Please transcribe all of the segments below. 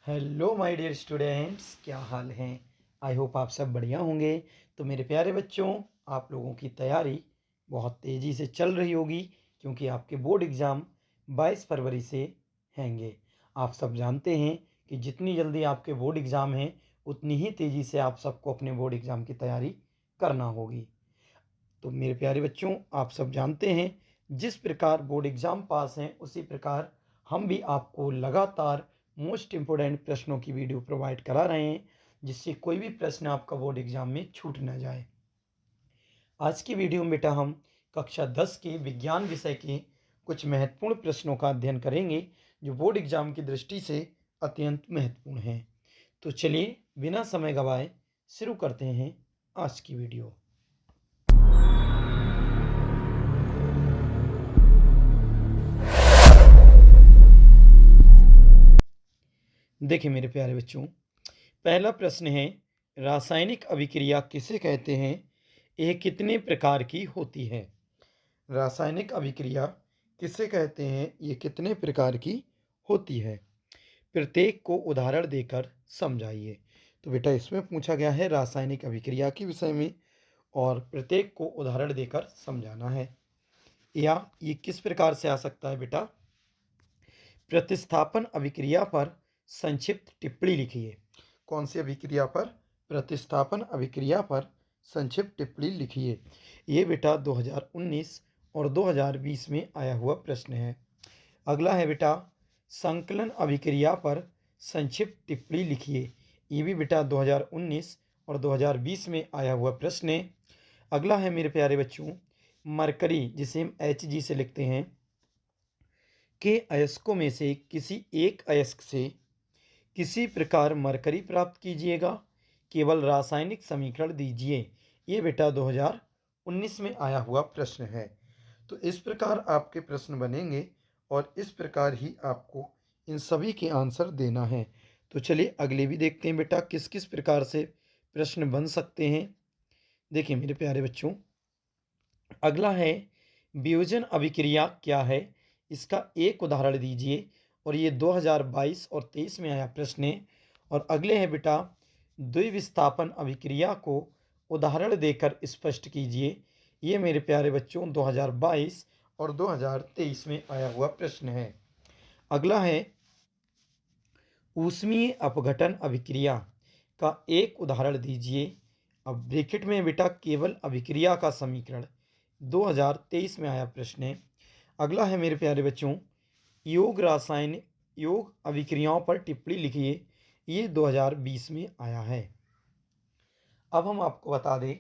Hello my dear students, क्या हाल हैं। I hope आप सब बढ़िया होंगे। तो मेरे प्यारे बच्चों, आप लोगों की तैयारी बहुत तेज़ी से चल रही होगी क्योंकि आपके बोर्ड एग्ज़ाम 22 फरवरी से हैंगे। आप सब जानते हैं कि जितनी जल्दी आपके बोर्ड एग्ज़ाम हैं उतनी ही तेज़ी से आप सबको अपने बोर्ड एग्ज़ाम की तैयारी करना होगी। तो मेरे प्यारे बच्चों, आप सब जानते हैं जिस प्रकार बोर्ड एग्ज़ाम पास हैं उसी प्रकार हम भी आपको लगातार मोस्ट इम्पोर्टेंट प्रश्नों की वीडियो प्रोवाइड करा रहे हैं, जिससे कोई भी प्रश्न आपका बोर्ड एग्ज़ाम में छूट ना जाए। आज की वीडियो में बेटा हम कक्षा 10 के विज्ञान विषय के कुछ महत्वपूर्ण प्रश्नों का अध्ययन करेंगे जो बोर्ड एग्ज़ाम की दृष्टि से अत्यंत महत्वपूर्ण हैं। तो चलिए बिना समय गवाए शुरू करते हैं आज की वीडियो। देखिए मेरे प्यारे बच्चों, पहला प्रश्न है, रासायनिक अभिक्रिया किसे कहते हैं, यह कितने प्रकार की होती है। रासायनिक अभिक्रिया किसे कहते हैं, ये कितने प्रकार की होती है। प्रत्येक को उदाहरण देकर समझाइए। तो बेटा इसमें पूछा गया है रासायनिक अभिक्रिया के विषय में और प्रत्येक को उदाहरण देकर समझाना है। या ये किस प्रकार से आ सकता है बेटा, प्रतिस्थापन अभिक्रिया पर संक्षिप्त टिप्पणी लिखिए। कौन सी अभिक्रिया पर? प्रतिस्थापन अभिक्रिया पर संक्षिप्त टिप्पणी लिखिए। ये बेटा 2019 और 2020 में आया हुआ प्रश्न है। अगला है बेटा, संकलन अभिक्रिया पर संक्षिप्त टिप्पणी लिखिए। ये भी बेटा 2019 और 2020 में आया हुआ प्रश्न है। अगला है मेरे प्यारे बच्चों, मरकरी जिसे हम Hg से लिखते हैं के अयस्कों में से किसी एक अयस्क से किसी प्रकार मरकरी प्राप्त कीजिएगा, केवल रासायनिक समीकरण दीजिए। ये बेटा 2019 में आया हुआ प्रश्न है। तो इस प्रकार आपके प्रश्न बनेंगे और इस प्रकार ही आपको इन सभी के आंसर देना है। तो चलिए अगले भी देखते हैं बेटा किस किस प्रकार से प्रश्न बन सकते हैं। देखिए मेरे प्यारे बच्चों, अगला है, वियोजन अभिक्रिया क्या है, इसका एक उदाहरण दीजिए। और ये 2022 और 23 में आया प्रश्न है। और अगले हैं बेटा, द्विविस्थापन अभिक्रिया को उदाहरण देकर स्पष्ट कीजिए। ये मेरे प्यारे बच्चों 2022 और 2023 में आया हुआ प्रश्न है। अगला है, ऊष्मीय अपघटन अभिक्रिया का एक उदाहरण दीजिए। अब ब्रैकेट में बेटा केवल अभिक्रिया का समीकरण 2023 में आया प्रश्न है। अगला है मेरे प्यारे बच्चों, योग अभिक्रियाओं पर टिप्पणी लिखिए। ये 2020 में आया है। अब हम आपको बता दें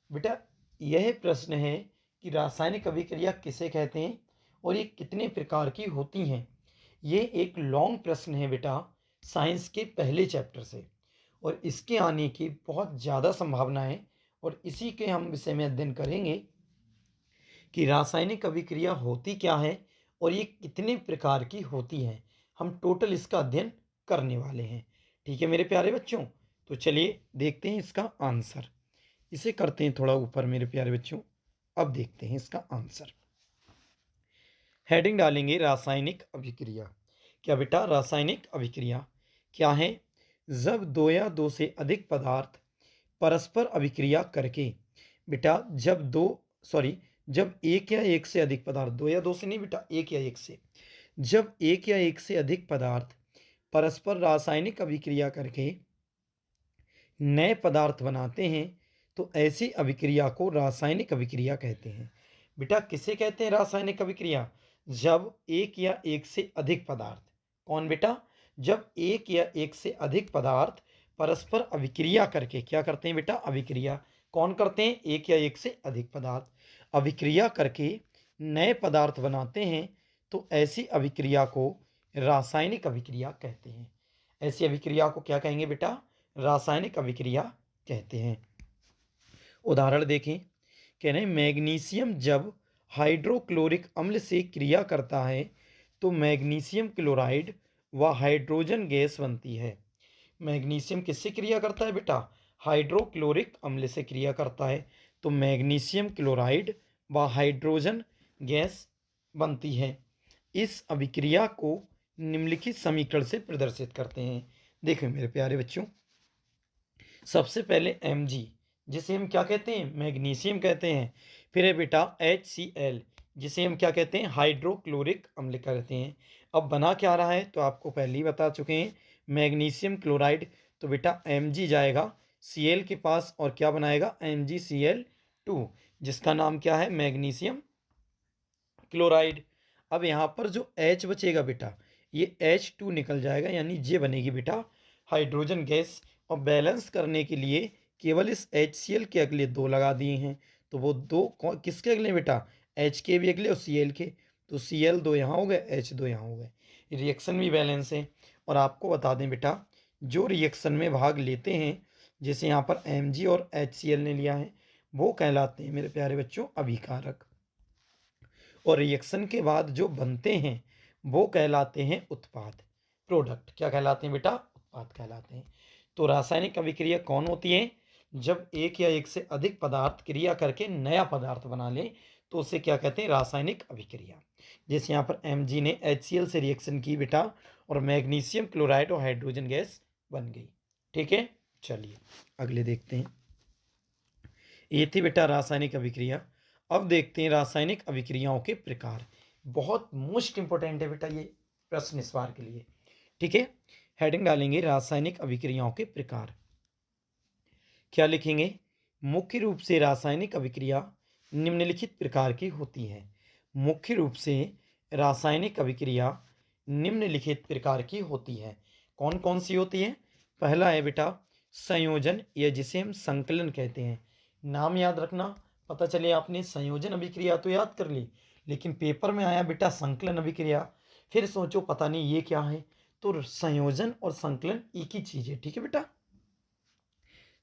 बेटा, यह प्रश्न है कि रासायनिक अभिक्रिया किसे कहते हैं और ये कितने प्रकार की होती हैं। ये एक लॉन्ग प्रश्न है बेटा साइंस के पहले चैप्टर से, और इसके आने की बहुत ज़्यादा संभावना है। और इसी के हम विषय में अध्ययन करेंगे कि रासायनिक अभिक्रिया होती क्या है और ये कितने प्रकार की होती हैं। हम टोटल इसका अध्ययन करने वाले हैं। ठीक है मेरे प्यारे बच्चों, तो चलिए देखते हैं इसका आंसर। इसे करते हैं थोड़ा ऊपर मेरे प्यारे बच्चों। अब देखते हैं इसका आंसर। हेडिंग डालेंगे रासायनिक अभिक्रिया। क्या बेटा, रासायनिक अभिक्रिया क्या है? जब दो या दो से अधिक पदार्थ परस्पर अभिक्रिया करके, बेटा जब एक या एक से अधिक पदार्थ, दो या दो से नहीं बेटा, एक या एक से, जब एक या एक से अधिक पदार्थ परस्पर रासायनिक अभिक्रिया करके नए पदार्थ बनाते हैं तो ऐसी अभिक्रिया को रासायनिक अभिक्रिया कहते हैं। बेटा किसे कहते हैं रासायनिक अभिक्रिया? जब एक या एक से अधिक पदार्थ, कौन बेटा? जब एक या एक से अधिक पदार्थ परस्पर अभिक्रिया करके क्या करते हैं बेटा? अभिक्रिया कौन करते हैं? एक या एक से अधिक पदार्थ अभिक्रिया करके नए पदार्थ बनाते हैं तो ऐसी अभिक्रिया को रासायनिक अभिक्रिया कहते हैं। ऐसी अभिक्रिया को क्या कहेंगे बेटा? रासायनिक अभिक्रिया कहते हैं। उदाहरण देखें, कह रहे हैं मैग्नीशियम जब हाइड्रोक्लोरिक अम्ल से क्रिया करता है तो मैग्नीशियम क्लोराइड व हाइड्रोजन गैस बनती है। मैग्नीशियम किससे क्रिया करता है बेटा? हाइड्रोक्लोरिक अम्ल से क्रिया करता है तो मैग्नीशियम क्लोराइड व हाइड्रोजन गैस बनती है। इस अभिक्रिया को निम्नलिखित समीकरण से प्रदर्शित करते हैं। देखिए मेरे प्यारे बच्चों, सबसे पहले Mg, जिसे हम क्या कहते हैं, मैग्नीशियम कहते हैं। फिर है बेटा HCl, जिसे हम क्या कहते हैं, हाइड्रोक्लोरिक अम्ल कहते हैं। अब बना क्या रहा है तो आपको पहले ही बता चुके हैं, मैग्नीशियम क्लोराइड। तो बेटा Mg जाएगा Cl के पास और क्या बनाएगा, MgCl2, जिसका नाम क्या है, मैग्नीशियम क्लोराइड। अब यहाँ पर जो H बचेगा बेटा, ये H2 निकल जाएगा, यानी ये बनेगी बेटा हाइड्रोजन गैस। और बैलेंस करने के लिए केवल इस HCl के अगले दो लगा दिए हैं। तो वो दो किसके अगले बेटा, H के भी अगले और Cl के। तो Cl दो यहाँ हो गए, H दो यहाँ हो गए। रिएक्शन भी बैलेंस है। और आपको बता दें बेटा, जो रिएक्शन में भाग लेते हैं, जैसे यहाँ पर Mg और HCl ने लिया है, वो कहलाते हैं मेरे प्यारे बच्चों अभिकारक। और रिएक्शन के बाद जो बनते हैं वो कहलाते हैं उत्पाद, प्रोडक्ट। क्या कहलाते हैं बेटा, उत्पाद कहलाते हैं। तो रासायनिक अभिक्रिया कौन होती है, जब एक या एक से अधिक पदार्थ क्रिया करके नया पदार्थ बना ले तो उसे क्या कहते हैं, रासायनिक अभिक्रिया। जैसे यहाँ पर Mg ने HCl से रिएक्शन की बेटा, और मैग्नीशियम क्लोराइड और हाइड्रोजन गैस बन गई। ठीक है, चलिए अगले देखते हैं। ये थी बेटा रासायनिक अभिक्रिया। अब देखते हैं रासायनिक अभिक्रियाओं के प्रकार। बहुत मोस्ट इंपॉर्टेंट है बेटा ये प्रश्न इस बार के लिए। ठीक है, हेडिंग डालेंगे रासायनिक अभिक्रियाओं के प्रकार। क्या लिखेंगे, मुख्य रूप से रासायनिक अभिक्रिया निम्नलिखित प्रकार की होती है। मुख्य रूप से रासायनिक अभिक्रिया निम्नलिखित प्रकार की होती है। कौन कौन सी होती है, पहला है बेटा संयोजन, या जिसे हम संकलन कहते हैं। नाम याद रखना, पता चले आपने संयोजन अभिक्रिया तो याद कर ली, लेकिन पेपर में आया बेटा संकलन अभिक्रिया, फिर सोचो पता नहीं ये क्या है। तो संयोजन और संकलन एक ही चीज है। ठीक है बेटा,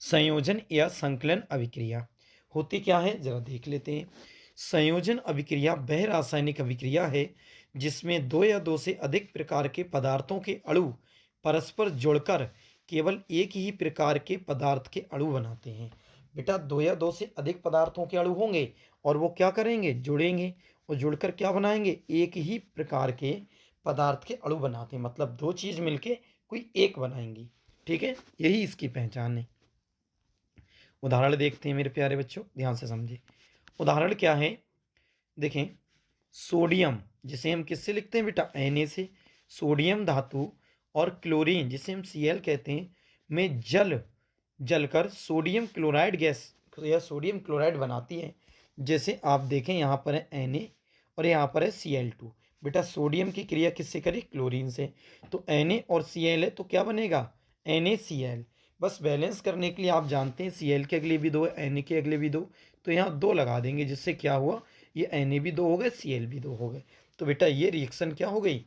संयोजन या संकलन अभिक्रिया होती क्या है, जरा देख लेते हैं। संयोजन अभिक्रिया वह रासायनिक अभिक्रिया है जिसमें दो या दो से अधिक प्रकार के पदार्थों के अणु परस्पर जुड़कर केवल एक ही प्रकार के पदार्थ के अणु बनाते हैं। बेटा दो या दो से अधिक पदार्थों के अणु होंगे और वो क्या करेंगे, जुड़ेंगे, और जुड़कर क्या बनाएंगे, एक ही प्रकार के पदार्थ के अणु बनाते हैं। मतलब दो चीज मिलके कोई एक बनाएंगी। ठीक है, यही इसकी पहचान है। उदाहरण देखते हैं मेरे प्यारे बच्चों, ध्यान से समझे। उदाहरण क्या है, देखें, सोडियम जिसे हम किससे लिखते हैं बेटा, Na से। सोडियम धातु और क्लोरीन जिसे हम Cl कहते हैं में जलकर सोडियम क्लोराइड गैस या सोडियम क्लोराइड बनाती है। जैसे आप देखें यहाँ पर है Na और यहाँ पर है Cl2। बेटा सोडियम की क्रिया किससे करी, क्लोरीन से। तो Na और Cl है तो क्या बनेगा, NaCl। बस बैलेंस करने के लिए आप जानते हैं Cl के अगले भी दो है, Na के अगले भी दो, तो यहाँ दो लगा देंगे, जिससे क्या हुआ, ये Na भी दो हो गए, Cl भी दो हो गए। तो बेटा ये रिएक्शन क्या हो गई,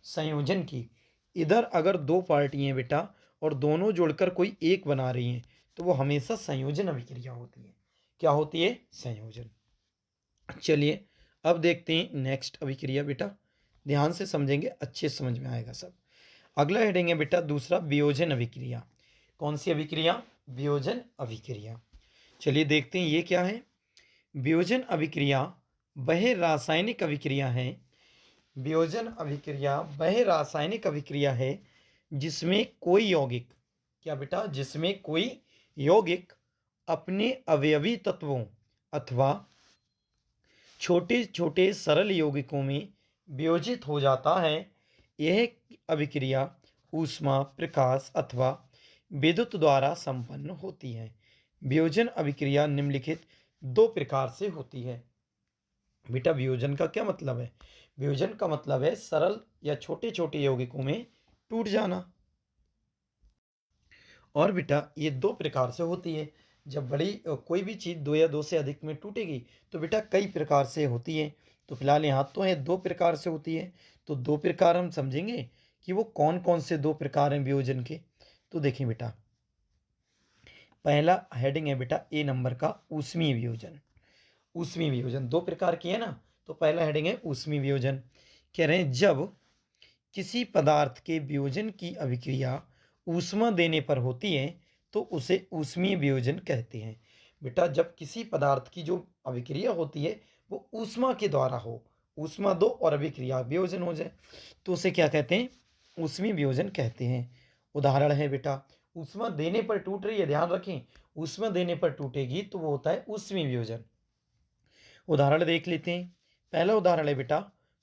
संयोजन की। इधर अगर दो पार्टी हैं बेटा और दोनों जुड़कर कोई एक बना रही हैं तो वो हमेशा संयोजन अभिक्रिया होती है। क्या होती है, संयोजन। चलिए अब देखते हैं नेक्स्ट अभिक्रिया बेटा, ध्यान से समझेंगे, अच्छे समझ में आएगा सब। अगला हेडिंग है बेटा दूसरा, वियोजन अभिक्रिया। कौन सी अभिक्रिया, वियोजन अभिक्रिया। चलिए देखते हैं ये क्या है। वियोजन अभिक्रिया वह रासायनिक अभिक्रिया है, वियोजन अभिक्रिया वह रासायनिक अभिक्रिया है जिसमें कोई यौगिक, क्या बेटा, जिसमें कोई यौगिक अपने अवयवी तत्वों अथवा छोटे छोटे सरल यौगिकों में वियोजित हो जाता है। यह अभिक्रिया ऊष्मा, प्रकाश अथवा विद्युत द्वारा संपन्न होती है। वियोजन अभिक्रिया निम्नलिखित दो प्रकार से होती है। बेटा वियोजन का क्या मतलब है, वियोजन का मतलब है सरल या छोटे छोटे यौगिकों में टूट जाना। और बेटा ये दो प्रकार से होती है। जब बड़ी कोई भी चीज़ दो या दो से अधिक में टूटेगी तो बेटा कई प्रकार से होती है। तो फिलहाल यहाँ तो है दो प्रकार से होती है। तो दो प्रकार हम समझेंगे कि वो कौन कौन से दो प्रकार हैं वियोजन के। तो देखें बेटा, पहला हेडिंग है बेटा ए नंबर का, ऊष्मीय वियोजन। ऊष्मीय वियोजन दो प्रकार की है ना, तो पहला हेडिंग है ऊष्मीय वियोजन। कह रहे हैं जब किसी पदार्थ के वियोजन की अभिक्रिया ऊष्मा देने पर होती है तो उसे ऊष्मीय वियोजन कहते हैं। बेटा जब किसी पदार्थ की जो अभिक्रिया होती है वो ऊष्मा के द्वारा हो, ऊष्मा दो और अभिक्रिया वियोजन हो जाए, तो उसे क्या कहते हैं, ऊष्मीय वियोजन कहते हैं। उदाहरण है बेटा, ऊष्मा देने पर टूट रही है, ध्यान रखें, ऊष्मा देने पर टूटेगी तो वो होता है ऊष्मीय वियोजन। उदाहरण देख लेते हैं। पहला उदाहरण है बेटा,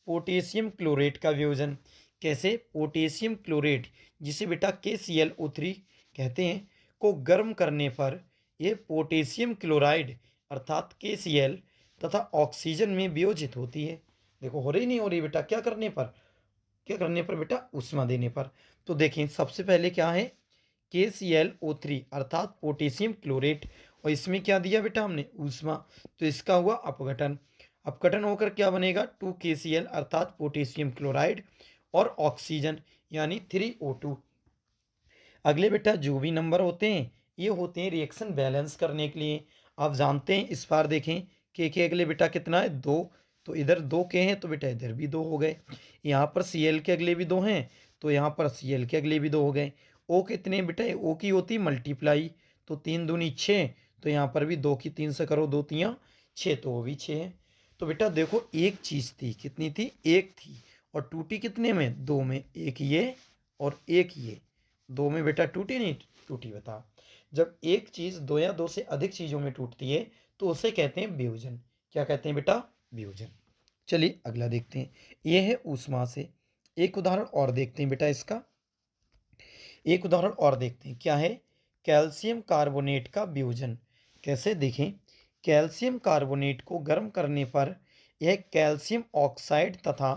पोटेशियम क्लोरेट का वियोजन। कैसे? पोटेशियम क्लोरेट, जिसे बेटा KClO3 कहते हैं, को गर्म करने पर यह पोटेशियम क्लोराइड अर्थात KCl तथा ऑक्सीजन में वियोजित होती है। देखो हो रही नहीं हो रही बेटा, क्या करने पर? क्या करने पर बेटा? ऊष्मा देने पर। तो देखें, सबसे पहले क्या है? KClO3 अर्थात पोटेशियम क्लोरेट, और इसमें क्या दिया बेटा हमने? ऊष्मा। तो इसका हुआ अपघटन। अपघटन होकर क्या बनेगा? 2KCl अर्थात पोटेशियम क्लोराइड और ऑक्सीजन यानी 3O2। अगले बेटा जो भी नंबर होते हैं ये होते हैं रिएक्शन बैलेंस करने के लिए। आप जानते हैं, इस बार देखें के अगले बेटा कितना है? 2। तो इधर 2 के हैं तो बेटा इधर भी 2 हो गए। यहाँ पर Cl के अगले भी 2 हैं तो यहाँ पर Cl के अगले भी 2 हो गए। O कितने हैं बेटा? O की होती मल्टीप्लाई, तो 3 दूनी 6, तो यहाँ पर भी 2 की 3 से करो 2 तियाँ 6, तो वो भी 6 है। तो बेटा देखो एक चीज़ थी, कितनी थी? एक थी, और टूटी कितने में? 2 में। एक ये और एक ये, 2 में बेटा टूटी नहीं टूटी? बता। जब एक चीज़ 2 या 2 से अधिक चीज़ों में टूटती है तो उसे कहते हैं वियोजन। क्या कहते हैं बेटा? वियोजन। चलिए अगला देखते हैं। यह है ऊष्मा से। एक उदाहरण और देखते हैं बेटा इसका। एक उदाहरण और देखते हैं, क्या है? कैल्शियम कार्बोनेट का वियोजन। कैसे? देखें, कैल्शियम कार्बोनेट को गर्म करने पर यह कैल्शियम ऑक्साइड तथा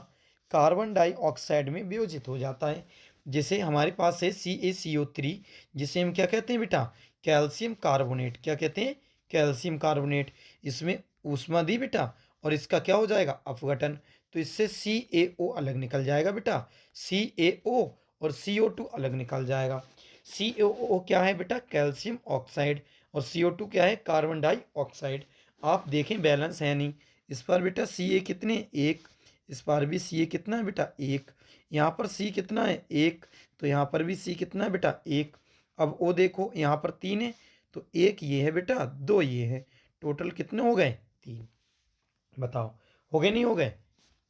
कार्बन डाइऑक्साइड में वियोजित हो जाता है। जैसे हमारे पास है CaCO3, जिसे हम क्या कहते हैं बेटा? Calcium carbonate. क्या कहते हैं? Calcium carbonate. इसमें ऊष्मा दी बेटा, और इसका क्या हो जाएगा? अपघटन। तो इससे CaO अलग निकल जाएगा बेटा, CaO और CO2 अलग निकल जाएगा। CaO क्या है बेटा? कैल्शियम ऑक्साइड, और CO2 क्या है? Carbon dioxide. आप देखें बैलेंस है नहीं। इस पर बेटा Ca कितने? 1। इस पर भी Ca कितना है बेटा? 1। यहाँ पर C कितना है? 1। तो यहाँ पर भी C कितना है बेटा? 1। अब O देखो, यहाँ पर 3 है तो 1 ये है बेटा, 2 ये है, टोटल कितने हो गए? 3। बताओ हो गए नहीं हो गए?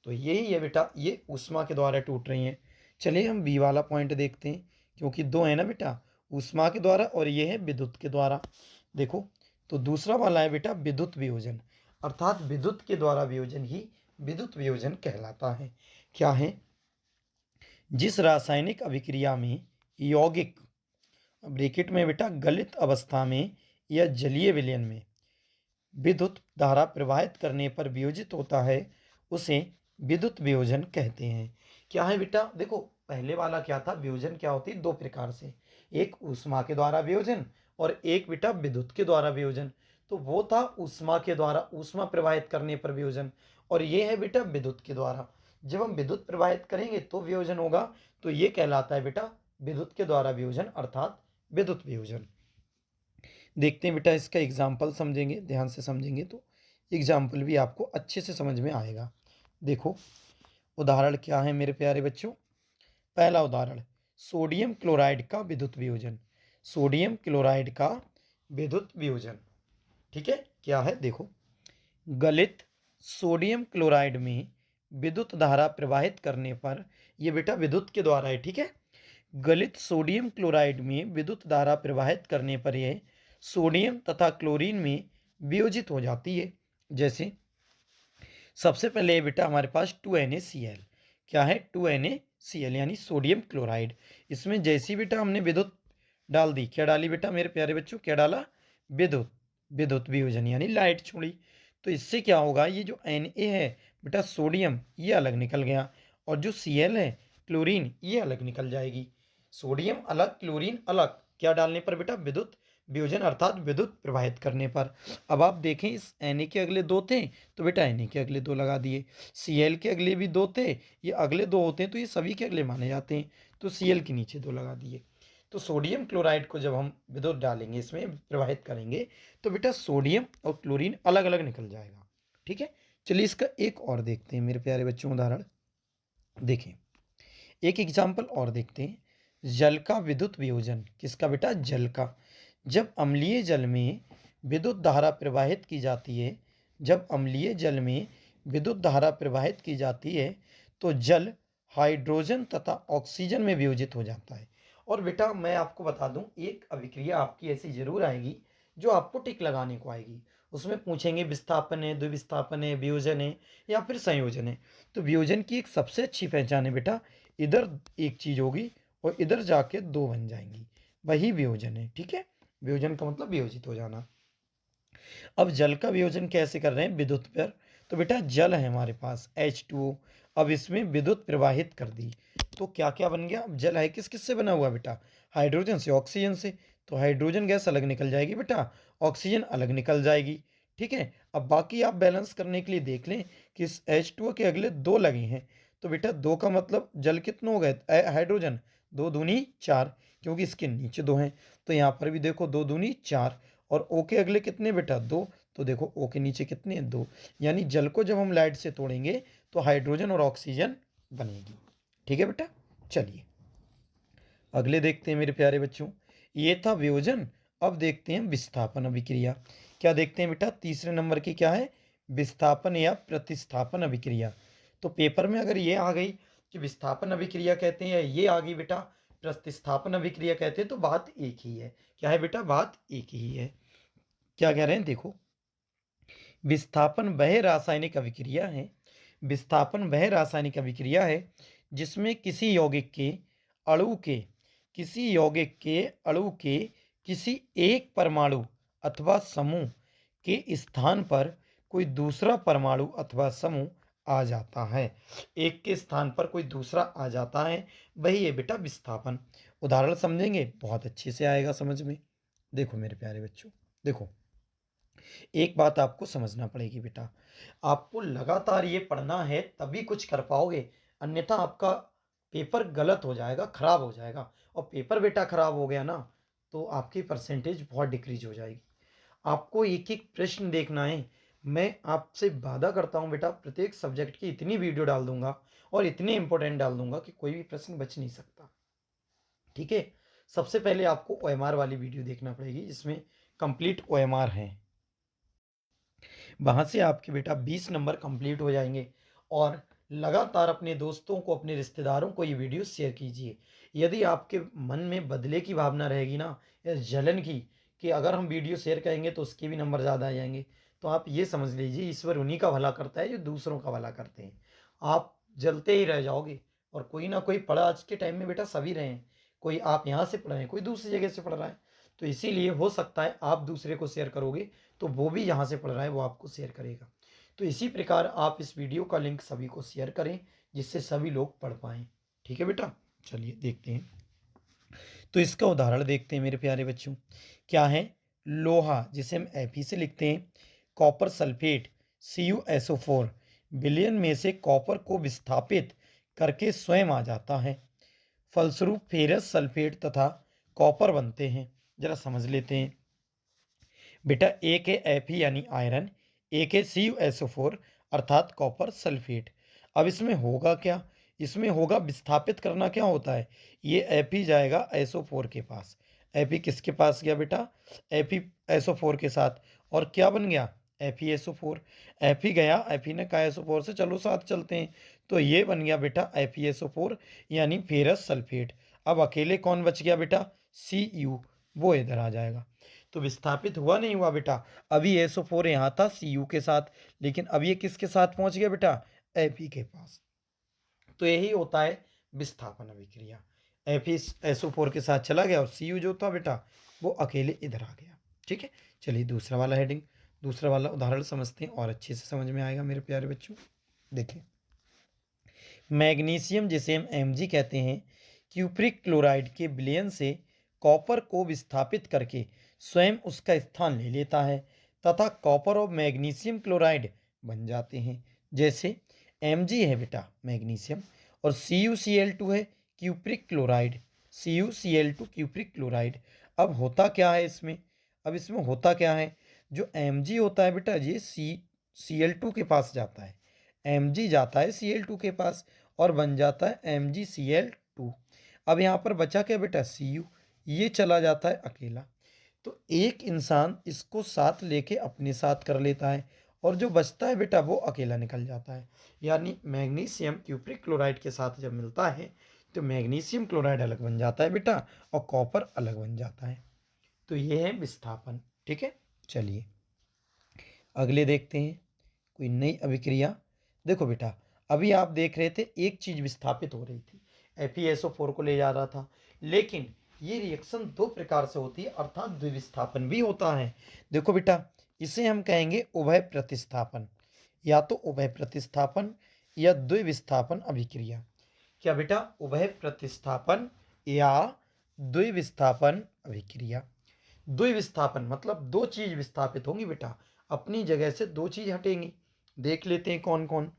तो यही है बेटा, ये ऊष्मा के द्वारा टूट रही हैं। चलिए हम बी वाला पॉइंट देखते हैं, क्योंकि 2 है ना बेटा, ऊष्मा के द्वारा और ये है विद्युत के द्वारा। देखो, तो दूसरा वाला है बेटा विद्युत वियोजन, अर्थात विद्युत के द्वारा वियोजन ही विद्युत वियोजन कहलाता है। क्या है? जिस रासायनिक अभिक्रिया में यौगिक ब्रैकेट में बेटा गलित अवस्था में या जलीय विलयन में विद्युत धारा प्रवाहित करने पर वियोजित होता है, उसे विद्युत वियोजन कहते हैं। क्या है बेटा? देखो पहले वाला क्या था? वियोजन क्या होती है? 2 प्रकार से, एक ऊष्मा के द्वारा वियोजन और एक बेटा विद्युत के द्वारा वियोजन। तो वो था ऊष्मा के द्वारा, ऊष्मा प्रवाहित करने पर वियोजन, और ये है बेटा विद्युत के द्वारा। जब हम विद्युत प्रवाहित करेंगे तो वियोजन होगा, तो ये कहलाता है बेटा विद्युत के द्वारा वियोजन अर्थात विद्युत वियोजन। देखते हैं बेटा इसका एग्जाम्पल, समझेंगे ध्यान से समझेंगे तो एग्जाम्पल भी आपको अच्छे से समझ में आएगा। देखो उदाहरण क्या है मेरे प्यारे बच्चों। पहला उदाहरण, सोडियम क्लोराइड का विद्युत वियोजन। सोडियम क्लोराइड का विद्युत वियोजन, ठीक है, क्या है? देखो, गलित सोडियम क्लोराइड में विद्युत धारा प्रवाहित करने पर, यह बेटा विद्युत के द्वारा है, ठीक है। गलित सोडियम क्लोराइड में विद्युत धारा प्रवाहित करने पर यह सोडियम तथा क्लोरीन में वियोजित हो जाती है। जैसे सबसे पहले बेटा हमारे पास 2NaCl। क्या है? 2NaCl यानी सोडियम क्लोराइड। इसमें जैसी बेटा हमने विद्युत डाल दी, क्या डाली बेटा मेरे प्यारे बच्चों? क्या डाला? विद्युत। विद्युत वियोजन यानी लाइट छोड़ी। तो इससे क्या होगा? ये जो Na है बेटा सोडियम, ये अलग निकल गया, और जो Cl है क्लोरीन, ये अलग निकल जाएगी। सोडियम अलग, क्लोरीन अलग, क्या डालने पर बेटा? विद्युत वियोजन अर्थात विद्युत प्रवाहित करने पर। अब आप देखें, इस Na के अगले 2 थे तो बेटा Na के अगले 2 लगा दिए, Cl के अगले भी 2 थे, ये अगले 2 होते हैं तो ये सभी के अगले माने जाते हैं, तो Cl के नीचे 2 लगा दिए। तो सोडियम क्लोराइड को जब हम विद्युत डालेंगे, इसमें प्रवाहित करेंगे, तो बेटा सोडियम और क्लोरीन अलग अलग निकल जाएगा, ठीक है। चलिए इसका एक और देखते हैं मेरे प्यारे बच्चों उदाहरण। देखें एक एग्जाम्पल और देखते हैं, जल का विद्युत वियोजन। किसका बेटा? जल का। जब अम्लीय जल में विद्युत धारा प्रवाहित की जाती है, जब अम्लीय जल में विद्युत धारा प्रवाहित की जाती है तो जल हाइड्रोजन तथा ऑक्सीजन में वियोजित हो जाता है। और बेटा मैं आपको बता दूं, एक अभिक्रिया आपकी ऐसी जरूर आएगी जो आपको टिक लगाने को आएगी। उसमें पूछेंगे विस्थापन है, द्विविस्थापन है, वियोजन है या फिर संयोजन है। तो वियोजन की एक सबसे अच्छी पहचान है बेटा, इधर एक चीज होगी और इधर जाके दो बन जाएंगी, वही वियोजन है। ठीक है, वियोजन का मतलब वियोजित हो जाना। अब जल का वियोजन कैसे कर रहे हैं, विद्युत पर। तो बेटा जल है हमारे पास H2O, अब इसमें विद्युत प्रवाहित कर दी तो क्या क्या बन गया। अब जल है किस किस से बना हुआ बेटा, हाइड्रोजन से, ऑक्सीजन से। तो हाइड्रोजन गैस अलग निकल जाएगी बेटा, ऑक्सीजन अलग निकल जाएगी। ठीक है, अब बाकी आप बैलेंस करने के लिए देख लें कि इस H2O के अगले दो लगे हैं। तो बेटा दो का मतलब जल कितने हो गए, हाइड्रोजन दो दूनी चार, क्योंकि इसके नीचे दो हैं। तो यहाँ पर भी देखो दो दूनी चार, और ओ के अगले कितने बेटा, दो। तो देखो ओ के नीचे कितने हैं, दो। यानी जल को जब हम लाइट से तोड़ेंगे तो हाइड्रोजन और ऑक्सीजन बनेगी। ठीक है बेटा, चलिए अगले देखते हैं मेरे प्यारे बच्चों। ये था वियोजन। अब देखते हैं विस्थापन अभिक्रिया। क्या देखते हैं बेटा, तीसरे नंबर की क्या है, विस्थापन या प्रतिस्थापन अभिक्रिया। तो पेपर में अगर ये आ गई कि विस्थापन अभिक्रिया कहते हैं, ये आ गई बेटा प्रतिस्थापन अभिक्रिया कहते हैं, तो बात एक ही है। क्या है बेटा, बात एक ही है। क्या कह रहे हैं देखो, विस्थापन वह रासायनिक अभिक्रिया है, विस्थापन वह रासायनिक अभिक्रिया है जिसमें किसी यौगिक के अणु के किसी यौगिक के अणु के किसी एक परमाणु अथवा समूह के स्थान पर कोई दूसरा परमाणु अथवा समूह आ जाता है। एक के स्थान पर कोई दूसरा आ जाता है, वही है बेटा विस्थापन। उदाहरण समझेंगे बहुत अच्छे से आएगा समझ में। देखो मेरे प्यारे बच्चों, देखो एक बात आपको समझना पड़ेगी बेटा, आपको लगातार ये पढ़ना है तभी कुछ कर पाओगे, अन्यथा आपका पेपर गलत हो जाएगा, खराब हो जाएगा। और पेपर बेटा खराब हो गया ना तो आपकी परसेंटेज बहुत डिक्रीज हो जाएगी। आपको एक एक प्रश्न देखना है। मैं आपसे वादा करता हूँ बेटा, प्रत्येक सब्जेक्ट की इतनी वीडियो डाल दूंगा और इतने इंपॉर्टेंट डाल दूंगा कि कोई भी प्रश्न बच नहीं सकता। ठीक है, सबसे पहले आपको ओएमआर वाली वीडियो देखना पड़ेगी जिसमें कंप्लीट ओएमआर है। वहाँ से आपके बेटा 20 नंबर कंप्लीट हो जाएंगे। और लगातार अपने दोस्तों को, अपने रिश्तेदारों को ये वीडियो शेयर कीजिए। यदि आपके मन में बदले की भावना रहेगी ना, या जलन की, कि अगर हम वीडियो शेयर करेंगे तो उसके भी नंबर ज़्यादा आ जाएंगे, तो आप ये समझ लीजिए ईश्वर उन्हीं का भला करता है जो दूसरों का भला करते हैं। आप जलते ही रह जाओगे। और कोई ना कोई पढ़ा, आज के टाइम में बेटा सभी रहे हैं, कोई आप यहाँ से पढ़ रहे हैं, कोई दूसरी जगह से पढ़ रहा है। तो इसीलिए हो सकता है आप दूसरे को शेयर करोगे तो वो भी यहाँ से पढ़ रहा है, वो आपको शेयर करेगा। तो इसी प्रकार आप इस वीडियो का लिंक सभी को शेयर करें जिससे सभी लोग पढ़ पाएँ। ठीक है बेटा, चलिए देखते हैं। तो इसका उदाहरण देखते हैं मेरे प्यारे बच्चों। क्या है, लोहा जिसे हम Fe से लिखते हैं, कॉपर सल्फेट CuSO4 विलयन में से कॉपर को विस्थापित करके स्वयं आ जाता है। फलस्वरूप फेरस सल्फेट तथा कॉपर बनते हैं। जरा समझ लेते हैं बेटा, एक है Fe यानी आयरन, एक है CuSO4 अर्थात कॉपर सल्फेट। अब इसमें होगा क्या, इसमें होगा विस्थापित करना। क्या होता है, ये Fe जाएगा SO4 के पास। Fe किसके पास गया बेटा, Fe SO4 के साथ, और क्या बन गया, FeSO4। Fe गया, Fe ने कहा SO4 से चलो साथ चलते हैं, तो ये बन गया बेटा FeSO4 यानी फेरस सल्फेट। अब अकेले कौन बच गया बेटा, Cu, वो इधर आ जाएगा। तो विस्थापित हुआ नहीं हुआ बेटा, अभी SO4 यहाँ था Cu के साथ, लेकिन अब ये किसके साथ पहुंच गया बेटा, Fe के पास। तो यही होता है विस्थापन अभिक्रिया। Fe SO4 के साथ चला गया और Cu जो था बेटा वो अकेले इधर आ गया। ठीक है, चलिए दूसरा वाला हेडिंग, दूसरा वाला उदाहरण समझते हैं और अच्छे से समझ में आएगा मेरे प्यारे बच्चों। देखिए, मैग्नीशियम जिसे हम Mg कहते हैं, क्यूप्रिक क्लोराइड के विलयन से कॉपर को विस्थापित करके स्वयं उसका स्थान ले लेता है तथा कॉपर और मैग्नीशियम क्लोराइड बन जाते हैं। जैसे Mg है बेटा मैग्नीशियम, और CuCl2 है cupric chloride, CuCl2 cupric chloride. अब होता क्या है इसमें, अब इसमें होता क्या है, जो Mg होता है बेटा ये Cl2 के पास जाता है, Mg जाता है Cl2 के पास और बन जाता है MgCl2। अब यहाँ पर बचा क्या बेटा, Cu, ये चला जाता है अकेला। तो एक इंसान इसको साथ लेके अपने साथ कर लेता है और जो बचता है बेटा वो अकेला निकल जाता है। यानी मैग्नीशियम क्यूप्रिक क्लोराइड के साथ जब मिलता है तो मैग्नीशियम क्लोराइड अलग बन जाता है बेटा और कॉपर अलग बन जाता है। तो ये है विस्थापन। ठीक है, चलिए अगले देखते हैं कोई नई अभिक्रिया। देखो बेटा, अभी आप देख रहे थे एक चीज विस्थापित हो रही थी, FeSO4 को ले जा रहा था, लेकिन ये रिएक्शन दो प्रकार से होती है अर्थात द्विविस्थापन भी होता है। देखो बेटा, इसे हम कहेंगे उभय प्रतिस्थापन, या तो उभय प्रतिस्थापन या द्विविस्थापन अभिक्रिया। क्या बेटा? उभय प्रतिस्थापन या द्विविस्थापन अभिक्रिया। द्विविस्थापन मतलब दो चीज विस्थापित होंगी बेटा, अपनी जगह से दो चीज हटेंगी। देख लेते हैं कौन कौन।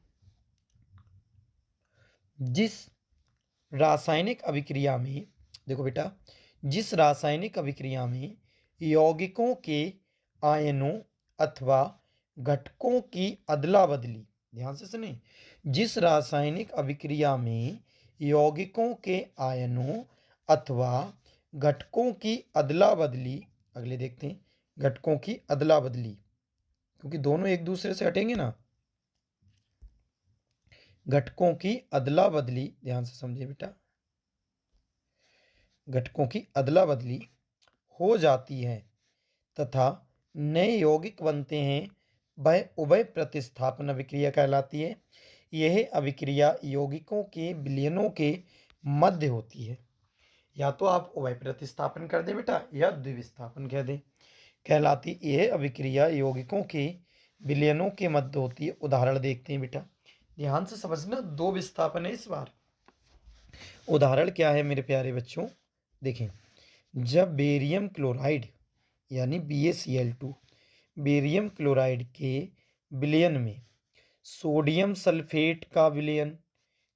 जिस रासायनिक अभिक्रिया में, देखो बेटा, जिस रासायनिक अभिक्रिया में यौगिकों के आयनों अथवा घटकों की अदला बदली, ध्यान से सुने, जिस रासायनिक अभिक्रिया में यौगिकों के आयनों अथवा घटकों की अदला बदली, अगले देखते हैं, घटकों की अदला बदली, क्योंकि दोनों एक दूसरे से हटेंगे ना। घटकों की अदला बदली, ध्यान से समझिए बेटा, घटकों की अदला बदली हो जाती है तथा नए यौगिक बनते हैं, वह उभय प्रतिस्थापन अभिक्रिया कहलाती है। यह अभिक्रिया यौगिकों के विलयनों के मध्य होती है। या तो आप उभय प्रतिस्थापन कर दें बेटा या द्विविस्थापन कह दें, कहलाती यह अभिक्रिया यौगिकों के विलयनों के मध्य होती है। उदाहरण देखते हैं बेटा, ध्यान से समझना, दो विस्थापन है इस बार। उदाहरण क्या है मेरे प्यारे बच्चों? देखें, जब बेरियम क्लोराइड यानी BaCl2 बेरियम क्लोराइड के विलयन में सोडियम सल्फेट का विलयन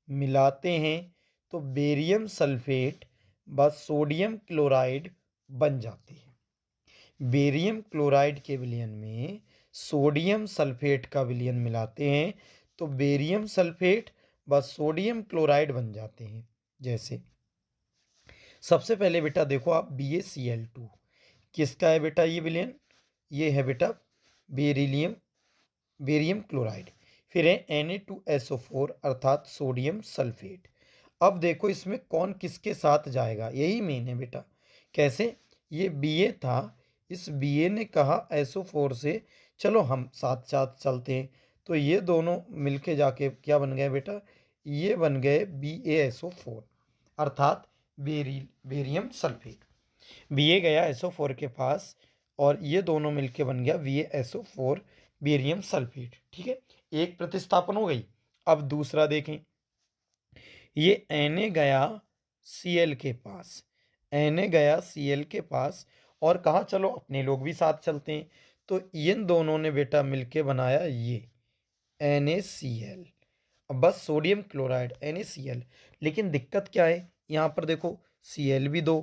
मिलाते हैं तो बेरियम सल्फेट व सोडियम क्लोराइड बन जाते हैं। बेरियम क्लोराइड के विलयन में सोडियम सल्फेट का विलयन मिलाते हैं तो बेरियम सल्फेट व सोडियम क्लोराइड बन जाते हैं। जैसे सबसे पहले बेटा देखो आप, BaCl2 किसका है बेटा ये विलयन? ये है बेटा बेरियम क्लोराइड। फिर है Na2SO4 अर्थात सोडियम सल्फेट। अब देखो इसमें कौन किसके साथ जाएगा, यही मेन है बेटा। कैसे? ये Ba था, इस Ba ने कहा SO4 से चलो हम साथ साथ चलते हैं, तो ये दोनों मिलके जाके क्या बन गए बेटा? ये बन गए BaSO4 अर्थात बेरियम सल्फेट। Ba गया SO4 के पास और ये दोनों मिलके बन गया VaSO4 बेरियम सल्फेट। ठीक है, एक प्रतिस्थापन हो गई। अब दूसरा देखें, ये Na गया Cl के पास, Na गया Cl के पास और कहा चलो अपने लोग भी साथ चलते हैं, तो इन दोनों ने बेटा मिलके बनाया ये NaCl। अब बस सोडियम क्लोराइड NaCl, लेकिन दिक्कत क्या है, यहाँ पर देखो Cl भी दो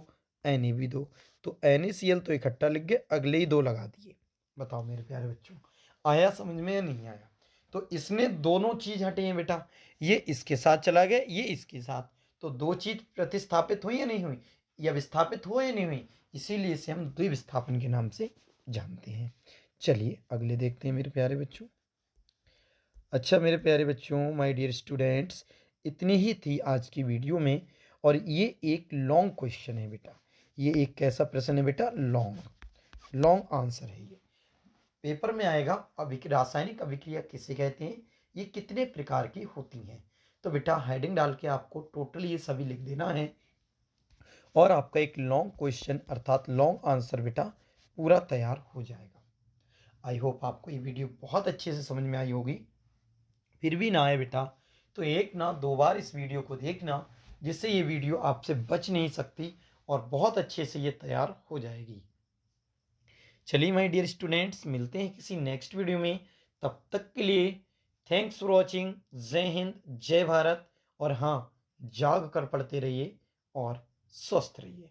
Na भी दो, तो NaCl तो इकट्ठा लिख गए, अगले ही दो लगा दिए। बताओ मेरे प्यारे बच्चों, आया समझ में या नहीं आया? तो इसने दोनों चीज हटे हैं बेटा, ये इसके साथ चला गया, ये इसके साथ, तो दो चीज प्रतिस्थापित हुई या नहीं हुई, या विस्थापित हुआ या नहीं हुई, इसीलिए इसे हम द्विविस्थापन के नाम से जानते हैं। चलिए अगले देखते हैं मेरे प्यारे बच्चों। अच्छा मेरे प्यारे बच्चों, माय डियर स्टूडेंट्स, इतनी ही थी आज की वीडियो में। और ये एक लॉन्ग क्वेश्चन है बेटा, ये एक कैसा प्रश्न है बेटा? लॉन्ग आंसर है ये, पेपर में आएगा। रासायनिक अभिक्रिया किसे कहते हैं, ये कितने प्रकार की होती हैं, तो बेटा हेडिंग डाल के आपको टोटल ये सभी लिख देना है और आपका एक लॉन्ग क्वेश्चन अर्थात लॉन्ग आंसर बेटा पूरा तैयार हो जाएगा। आई होप आपको ये वीडियो बहुत अच्छे से समझ में आई होगी। फिर भी ना आए बेटा तो एक ना दो बार इस वीडियो को देखना, जिससे ये वीडियो आपसे बच नहीं सकती और बहुत अच्छे से ये तैयार हो जाएगी। चलिए माय डियर स्टूडेंट्स, मिलते हैं किसी नेक्स्ट वीडियो में। तब तक के लिए थैंक्स फॉर वॉचिंग। जय हिंद, जय भारत। और हाँ, जाग कर पढ़ते रहिए और स्वस्थ रहिए।